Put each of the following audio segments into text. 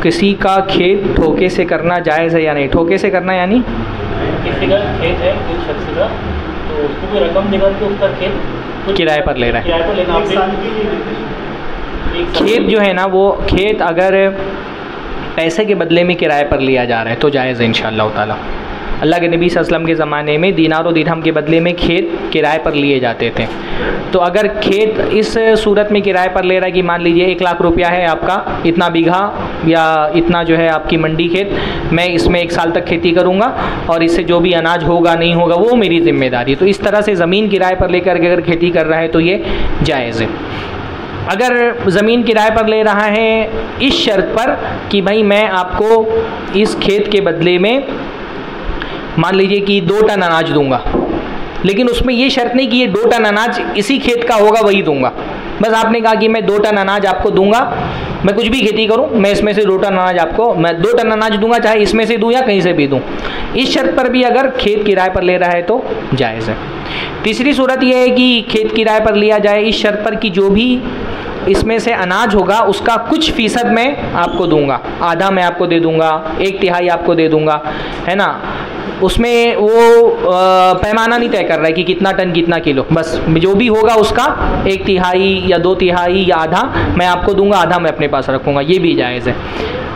किसी का खेत ठोके से करना जायज़ है या नहीं? ठोके से करना यानी किसी का खेत है किसी शख्स का, तो उसको कोई रकम देकर के उसका खेत किराए पर ले रहा है। किराए पर लेना खेत जो है ना, वो खेत अगर पैसे के बदले में किराए पर लिया जा रहा है तो जायज़ है इंशाअल्लाह ताला। अल्लाह के नबी सल्लल्लाहु अलैहि वसल्लम के ज़माने में दीनार और दिरहम के बदले में खेत किराए पर लिए जाते थे। तो अगर खेत इस सूरत में किराए पर ले रहा है कि मान लीजिए 1 लाख रुपया है आपका, इतना बीघा या इतना जो है आपकी मंडी खेत, मैं इसमें 1 साल तक खेती करूँगा और इससे जो भी अनाज होगा नहीं होगा वो मेरी ज़िम्मेदारी है। तो इस तरह से ज़मीन किराए पर लेकर के अगर खेती कर रहा है तो ये जायज़ है। अगर ज़मीन किराए पर ले रहा है इस शर्त पर कि भाई मैं आपको इस खेत के बदले में मान लीजिए कि 2 टन अनाज दूंगा, लेकिन उसमें ये शर्त नहीं कि ये 2 टन अनाज इसी खेत का होगा वही दूंगा। बस आपने कहा कि मैं 2 टन अनाज आपको दूंगा, मैं कुछ भी खेती करूं, मैं इसमें से 2 टन अनाज आपको, मैं 2 टन अनाज दूंगा, चाहे इसमें से दूं या कहीं से भी दूं। इस शर्त पर भी अगर खेत किराए पर ले रहा है तो जायज़ है। तीसरी सूरत यह है कि खेत किराए पर लिया जाए इस शर्त पर कि जो भी इसमें से अनाज होगा उसका कुछ फ़ीसद मैं आपको दूंगा, आधा मैं आपको दे दूंगा, 1/3 आपको दे दूंगा, है ना। उसमें वो पैमाना नहीं तय कर रहा है कि कितना टन कितना किलो, बस जो भी होगा उसका 1/3 या 2/3 या आधा मैं आपको दूंगा, आधा मैं अपने पास रखूँगा, ये भी जायज़ है।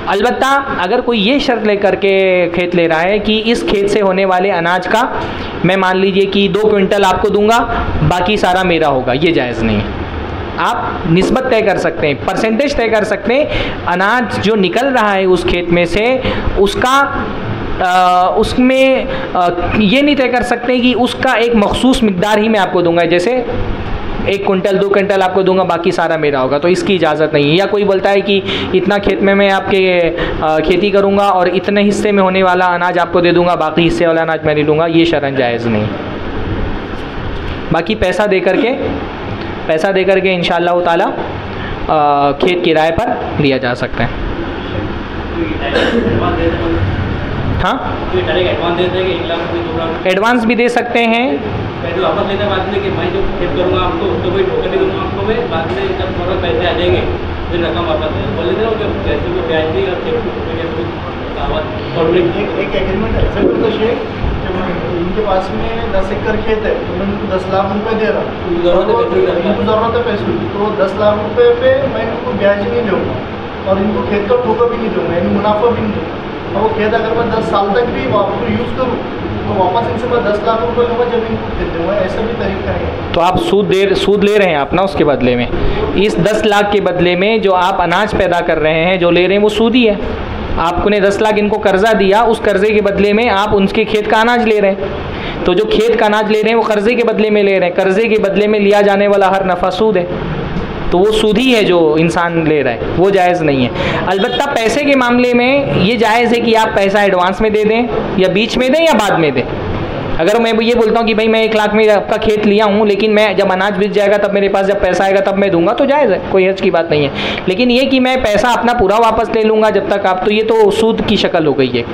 अलबत्ता अगर कोई ये शर्त लेकर के खेत ले रहा है कि इस खेत से होने वाले अनाज का मैं मान लीजिए कि 2 क्विंटल आपको दूंगा, बाकी सारा मेरा होगा, ये जायज़ नहीं है। आप निस्बत तय कर सकते हैं, परसेंटेज तय कर सकते हैं, अनाज जो निकल रहा है उस खेत में से उसका उसमें ये नहीं तय कर सकते कि उसका एक मखसूस मिकदार ही मैं आपको दूंगा, जैसे 1 कुंटल 2 कुंटल आपको दूंगा बाकी सारा मेरा होगा, तो इसकी इजाज़त नहीं है। या कोई बोलता है कि इतना खेत में मैं आपके खेती करूंगा और इतने हिस्से में होने वाला अनाज आपको दे दूंगा, बाकी हिस्से वाला अनाज मैं नहीं लूँगा, ये शरन जायज़ नहीं। बाकी पैसा दे करके इंशाअल्लाह ताला खेत किराए पर लिया जा सकता है। हाँ, एडवांस भी दे सकते हैं। पैसे वापस लेने बाद में कि भाई जो खेत करूँगा आपको तो कोई ठोकर नहीं दूँगा आपको, मैं बाद में जब थोड़ा पैसे आ जाएंगे फिर रकम वापस दे बोल देते हो कि पैसे को ब्याज दी और खेत को एक एग्रीमेंट ऐसा करता शेख, जब इनके पास में 10 एकड़ खेत है तो मैं उनको 10 लाख रुपए दे रहा हूँ, उनको ज़रूरत है पैसे, तो 10 लाख रुपए पे मैं इनको ब्याज नहीं दूँगा और इनको खेत का ठोकर भी नहीं दूँगा, इनको मुनाफा भी नहीं दूँगा। और वो खेत अगर मैं 10 साल तक भी वापस यूज़ करूँ तो वापस इनसे मैं 10 लाख रुपए लूँगा, जब इनको खेत दूँगा, ऐसा भी तरीका है। तो आप सूद ले रहे हैं आप ना, उसके बदले में इस 10 लाख के बदले में जो आप अनाज पैदा कर रहे हैं, जो ले रहे हैं वो सूद ही है। आपने 10 लाख इनको कर्जा दिया, उस कर्जे के बदले में आप उनके खेत का अनाज ले रहे हैं, तो जो खेत का अनाज ले रहे हैं वो कर्जे के बदले में ले रहे हैं, कर्जे के बदले में लिया जाने वाला हर नफ़ा सूद है, तो वो सूद ही है जो इंसान ले रहा है, वो जायज़ नहीं है। अलबत्ता पैसे के मामले में ये जायज़ है कि आप पैसा एडवांस में दे दें या बीच में दें या बाद में दें। अगर मैं ये बोलता हूँ कि भाई मैं 1 लाख में आपका खेत लिया हूँ, लेकिन मैं जब अनाज बिक जाएगा तब मेरे पास जब पैसा आएगा तब मैं दूंगा, तो जायज़ है, कोई हर्ज की बात नहीं है। लेकिन ये कि मैं पैसा अपना पूरा वापस ले लूँगा जब तक आप, तो ये तो सूद की शक्ल हो गई है।